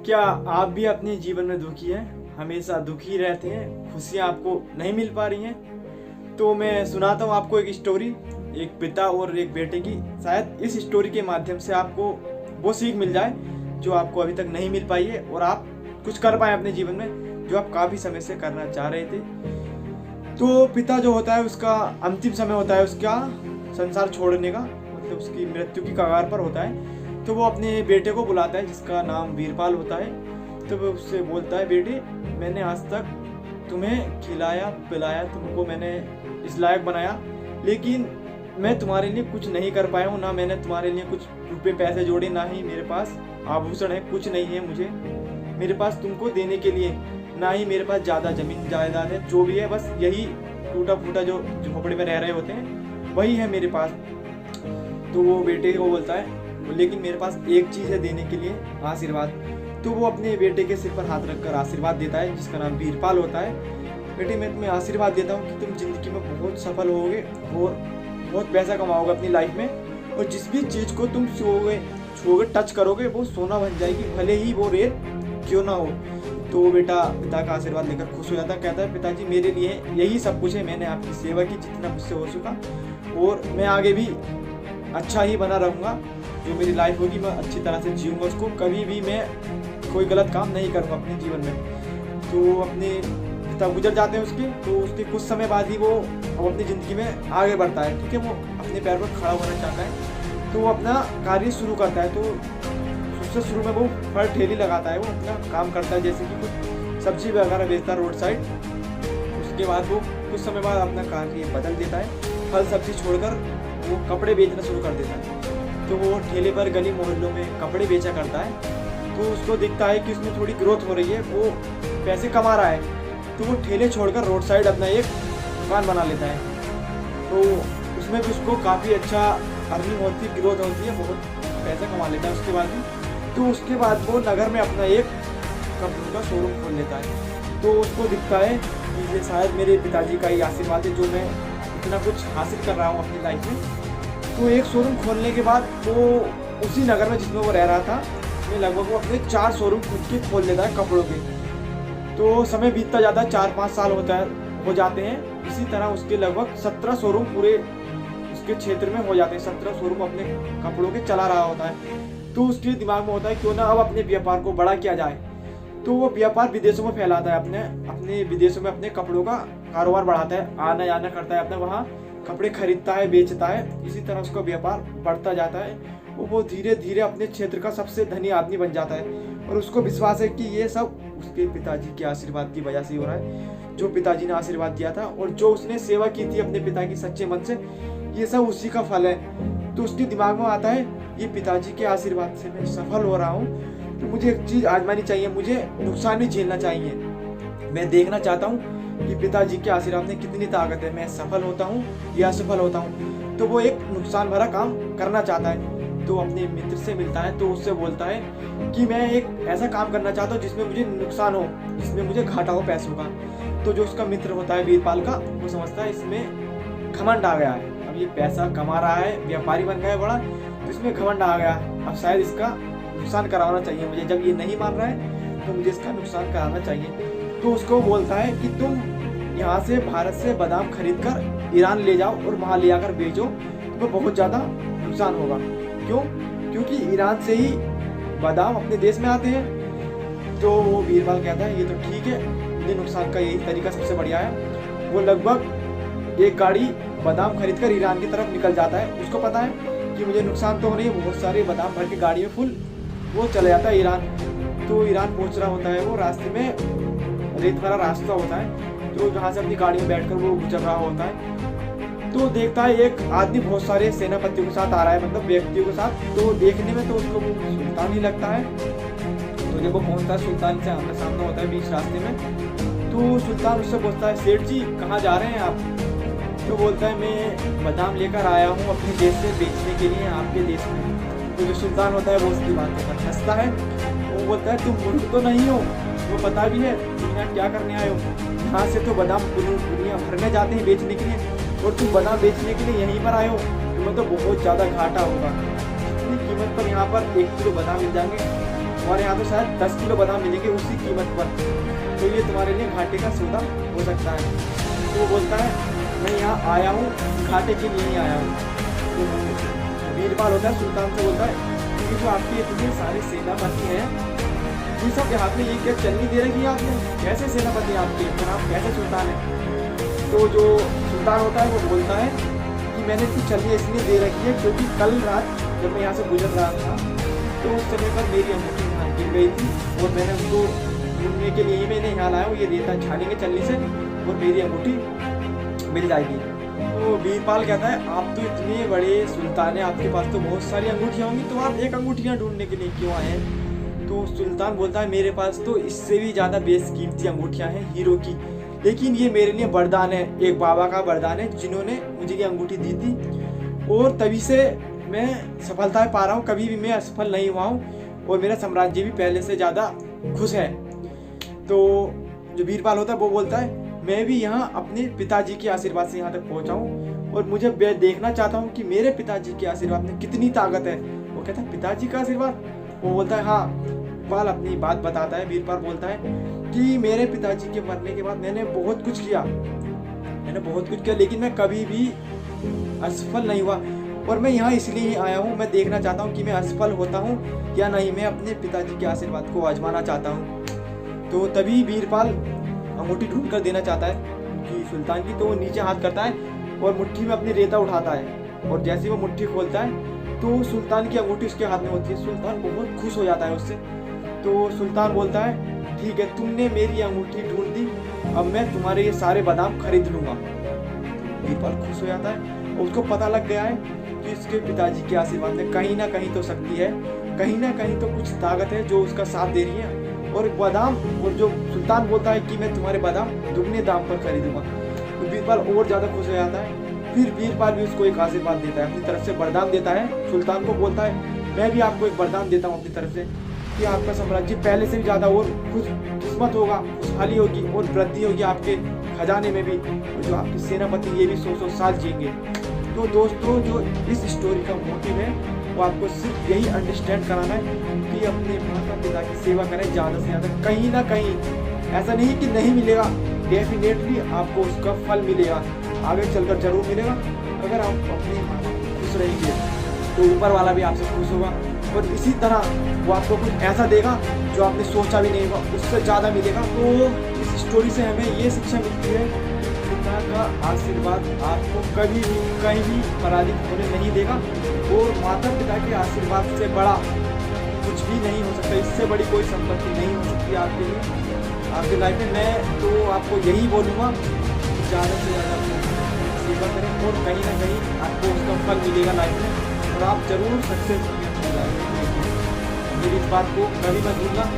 क्या आप भी अपने जीवन में दुखी हैं, हमेशा दुखी रहते हैं, खुशियाँ आपको नहीं मिल पा रही हैं? तो मैं सुनाता हूँ आपको एक स्टोरी, एक पिता और एक बेटे की। शायद इस स्टोरी के माध्यम से आपको वो सीख मिल जाए जो आपको अभी तक नहीं मिल पाई है और आप कुछ कर पाए अपने जीवन में जो आप काफ़ी समय से करना चाह रहे थे। तो पिता जो होता है उसका अंतिम समय होता है उसका संसार छोड़ने का, मतलब उसकी मृत्यु की कगार पर होता है। तो वो अपने बेटे को बुलाता है जिसका नाम वीरपाल होता है। तो वो उससे बोलता है, बेटे मैंने आज तक तुम्हें खिलाया पिलाया, तुमको मैंने इस लायक बनाया, लेकिन मैं तुम्हारे लिए कुछ नहीं कर पाया हूँ। ना मैंने तुम्हारे लिए कुछ रुपए पैसे जोड़े, ना ही मेरे पास आभूषण है, कुछ नहीं है मुझे मेरे पास तुमको देने के लिए, ना ही मेरे पास ज़्यादा जमीन जायदाद है। जो भी है बस यही टूटा फूटा जो झोपड़े में रह रहे होते हैं वही है मेरे पास। तो वो बेटे को बोलता है, लेकिन मेरे पास एक चीज़ है देने के लिए, आशीर्वाद। तो वो अपने बेटे के सिर पर हाथ रखकर आशीर्वाद देता है, जिसका नाम वीरपाल होता है। बेटे मैं तुम्हें आशीर्वाद देता हूँ कि तुम जिंदगी में बहुत सफल होगे और बहुत पैसा कमाओगे अपनी लाइफ में, और जिस भी चीज़ को तुम छूओगे टच करोगे वो सोना बन जाएगी, भले ही वो रेत क्यों ना हो। तो वो बेटा पिता का आशीर्वाद लेकर खुश हो जाता है, कहता है पिताजी मेरे लिए यही सब कुछ है, मैंने आपकी सेवा की जितना मुझसे हो सका, और मैं आगे भी अच्छा ही बना रहूँगा। जो मेरी लाइफ होगी मैं अच्छी तरह से जीऊँगा उसको, कभी भी मैं कोई गलत काम नहीं करूँगा अपने जीवन में। तो अपने पिता गुजर जाते हैं उसके, तो उसके कुछ समय बाद ही वो अब अपनी ज़िंदगी में आगे बढ़ता है। ठीक है, वो अपने पैर पर खड़ा होना चाहता है, तो वो अपना कार्य शुरू करता है। तो उससे शुरू में वो फल ठेली लगाता है, वो अपना काम करता है, जैसे कि कुछ सब्जी वगैरह बेचता है रोड साइड। उसके बाद वो कुछ समय बाद अपना कार्य बदल देता है, फल सब्जी छोड़कर वो कपड़े बेचना शुरू कर देता है। तो वो ठेले पर गली मोहल्लों में कपड़े बेचा करता है। तो उसको दिखता है कि उसमें थोड़ी ग्रोथ हो रही है, वो पैसे कमा रहा है। तो वो ठेले छोड़कर रोड साइड अपना एक दुकान बना लेता है। तो उसमें भी उसको काफ़ी अच्छा अर्निंग होती है, ग्रोथ होती है, बहुत पैसा कमा लेता है उसके बाद भी। तो उसके बाद वो नगर में अपना एक कंपनी का शोरूम खोल लेता है। तो उसको दिखता है कि ये शायद मेरे पिताजी का ही आशीर्वाद है जो मैं इतना कुछ हासिल कर रहा हूँ अपनी लाइफ में। तो एक शोरूम खोलने के बाद वो उसी नगर में जिसमें वो रह रहा था में लगभग वो अपने 4 शोरूम खुद के खोल लेता है कपड़ों के। तो समय बीतता जाता है, 4-5 साल हो जाते हैं। इसी तरह उसके लगभग 17 शोरूम पूरे उसके क्षेत्र में हो जाते हैं। 17 शोरूम अपने कपड़ों के चला रहा होता है। तो उसके दिमाग में होता है क्यों ना अब अपने व्यापार को बड़ा किया जाए। तो वो व्यापार विदेशों में फैलाता है, अपने विदेशों में अपने कपड़ों का कारोबार बढ़ाता है, आना जाना करता है अपना, वहाँ कपड़े खरीदता है बेचता है। इसी तरह उसका व्यापार बढ़ता जाता है। वो धीरे धीरे अपने क्षेत्र का सबसे धनी आदमी बन जाता है, और उसको विश्वास है कि ये सब उसके पिताजी के आशीर्वाद की वजह से हो रहा है। जो पिताजी ने आशीर्वाद दिया था और जो उसने सेवा की थी अपने पिता की सच्चे मन से, ये सब उसी का फल है। तो उसके दिमाग में आता है ये पिताजी के आशीर्वाद से मैं सफल हो रहा हूँ, तो मुझे एक चीज़ आजमानी चाहिए, मुझे नुकसान भी झेलना चाहिए। मैं देखना चाहता हूँ कि पिताजी के आशीर्वाद में कितनी ताकत है, मैं सफल होता हूँ या असफल होता हूँ। तो वो एक नुकसान भरा काम करना चाहता है। तो अपने मित्र से मिलता है, तो उससे बोलता है कि मैं एक ऐसा काम करना चाहता हूँ जिसमें मुझे नुकसान हो, जिसमें मुझे घाटा हो पैसों का। तो जो उसका मित्र होता है वीरपाल का, वो समझता है इसमें घमंड आ गया है, अब ये पैसा कमा रहा है, व्यापारी बन गया है बड़ा, तो इसमें घमंड आ गया, अब शायद इसका नुकसान कराना चाहिए मुझे। जब ये नहीं मान रहा है तो मुझे इसका नुकसान कराना चाहिए। तो उसको बोलता है कि तुम यहाँ से भारत से बादाम खरीद कर ईरान ले जाओ और वहाँ ले आकर बेचो, तो बहुत ज़्यादा नुकसान होगा। क्यों? क्योंकि ईरान से ही बादाम अपने देश में आते हैं। तो वो वीरपाल कहता है ये तो ठीक है, मुझे नुकसान का यही तरीका सबसे बढ़िया है। वो लगभग एक गाड़ी बादाम खरीद कर ईरान की तरफ निकल जाता है। उसको पता है कि मुझे नुकसान तो हो रही है, बहुत सारे बादाम भर के गाड़ी में फुल वो चला जाता है ईरान। तो ईरान पहुँच रहा होता है, वो रास्ते में रेत भरा रास्ता होता है, तो जहाँ से अपनी गाड़ी में बैठकर वो गुजर रहा होता है। तो देखता है एक आदमी बहुत सारे सेनापतियों के साथ आ रहा है, मतलब व्यक्तियों के साथ। तो देखने में तो उसको वो सुल्तान ही लगता है। तो जब वो पहुँचता है सुल्तान से आमने सामने होता है बीच रास्ते में। तो सुल्तान उससे पूछता है, सेठ जी कहाँ जा रहे हैं आप? तो बोलता है मैं बादाम लेकर आया हूँ अपने देश से बेचने के लिए आपके देश में। तो जो सुल्तान होता है वो उसकी बातों पर हंसता है। वो बोलता है तुम मूर्ख तो नहीं हो, वो पता भी है तुम यहाँ क्या करने आए हो। यहाँ से तो बादाम दुनिया भर में जाते हैं बेचने के लिए, और तुम बादाम बेचने के लिए यहीं पर आए हो, तुम्हें तो बहुत ज़्यादा घाटा होगा। इतनी कीमत पर यहाँ पर 1 किलो बादाम मिल जाएंगे तुम्हारे यहाँ तो शायद 10 किलो बादाम मिलेंगे उसी कीमत पर, तो ये तुम्हारे लिए घाटे का सौदा हो सकता है। तो वो बोलता है मैं यहाँ आया हूँ घाटे के लिए ही आया हूँ। तो बीरबल होता है सुल्तान से बोलता है कि जो आपके इतने सारे सेनापति हैं ये सब हाथ में ये क्या चलनी दे रखी है आपने, कैसे सेनापति आपके, जनाब कैसे सुल्तान है। तो जो सुल्तान होता है वो बोलता है कि मैंने इसकी चलनी इसलिए दे रखी है क्योंकि कल रात जब मैं यहाँ से गुजर रहा था तो उस समय पर मेरी अंगूठी यहाँ गिर गई थी और मैंने उसको ढूंढने के लिए ही मैंने यहाँ लाया हूँ, ये रेता छानेंगे चलनी से और मेरी अंगूठी मिल जाएगी। तो बीरबल कहता है आप तो इतने बड़े सुल्तान हैं, आपके पास तो बहुत सारी अंगूठियाँ होंगी, तो आप एक अंगूठियाँ ढूंढने के लिए क्यों आए हैं। तो सुल्तान बोलता है मेरे पास तो इससे भी ज़्यादा बेशकीमती अंगूठियाँ हैं हीरो की, लेकिन ये मेरे लिए वरदान है, एक बाबा का वरदान है जिन्होंने मुझे ये अंगूठी दी थी और तभी से मैं सफलता पा रहा हूँ, कभी भी मैं असफल नहीं हुआ हूँ और मेरा साम्राज्य भी पहले से ज़्यादा खुश है। तो जो बीरबल होता है वो बोलता है मैं भी यहाँ अपने पिताजी के आशीर्वाद से यहाँ तक पहुँचा हूँ और मुझे देखना चाहता हूँ कि मेरे पिताजी के आशीर्वाद में कितनी ताकत है। वो कहता है पिताजी का आशीर्वाद, वो बोलता है हाँ। बीरबल अपनी बात बताता है, बीरबल बोलता है कि मेरे पिताजी के मरने के बाद मैंने बहुत कुछ किया, लेकिन मैं कभी भी असफल नहीं हुआ और मैं यहाँ इसलिए ही आया हूँ, मैं देखना चाहता हूँ कि मैं असफल होता हूँ या नहीं, मैं अपने पिताजी के आशीर्वाद को आजमाना चाहता हूँ। तो तभी बीरबल अंगूठी ढूंढ कर देना चाहता है कि सुल्तान की, तो वो नीचे हाथ करता है और मुट्ठी में अपनी रेता उठाता है और जैसे वो मुट्ठी खोलता है तो सुल्तान की अंगूठी उसके हाथ में होती है। सुल्तान बहुत खुश हो जाता है उससे। तो सुल्तान बोलता है ठीक है तुमने मेरी अंगूठी ढूंढ दी, अब मैं तुम्हारे ये सारे बादाम खरीद लूंगा। बीरबल खुश हो जाता है और उसको पता लग गया है कि उसके पिताजी के आशीर्वाद में कहीं ना कहीं तो शक्ति है, कहीं ना कहीं तो कुछ ताकत है जो उसका साथ दे रही है। और बादाम, और जो सुल्तान बोलता है कि मैं तुम्हारे बादाम दुगने दाम पर खरीदूंगा, तो बीरबल और ज़्यादा खुश हो जाता है। फिर बीरबल भी उसको एक आशीर्वाद देता है, अपनी तरफ से वरदान देता है, सुल्तान को बोलता है मैं भी आपको एक वरदान देता हूँ अपनी तरफ से कि आपका साम्राज्य पहले से भी ज़्यादा और खुश किस्मत होगा, खुशहाली होगी और वृद्धि होगी आपके खजाने में भी, और जो आपके सेनापति ये भी 100 साल जिएंगे। तो दोस्तों जो इस स्टोरी का मोटिव है वो आपको सिर्फ यही अंडरस्टैंड कराना है कि अपने माता पिता की सेवा करें ज़्यादा से ज़्यादा, कहीं ना कहीं ऐसा नहीं कि नहीं मिलेगा, डेफिनेटली आपको उसका फल मिलेगा, आगे चलकर जरूर मिलेगा। अगर आप अपने माता खुश रहेंगे तो ऊपर वाला भी आपसे खुश होगा और इसी तरह वो आपको कुछ ऐसा देगा जो आपने सोचा भी नहीं होगा, उससे ज़्यादा मिलेगा। तो इस स्टोरी से हमें ये शिक्षा मिलती है पिता का आशीर्वाद आपको कभी भी कहीं भी पराजित होने नहीं देगा और माता पिता के आशीर्वाद से बड़ा कुछ भी नहीं हो सकता, इससे बड़ी कोई संपत्ति नहीं हो सकती आपके लिए, आपके लाइफ में। मैं तो आपको यही बोलूँगा ज़्यादा से ज़्यादा सेवा करें और कहीं ना कहीं आपको उसका फल मिलेगा लाइफ में और आप जरूर सक्सेस होंगे अपनी लाइफ में। मेरी इस बात को कभी मत भूलना।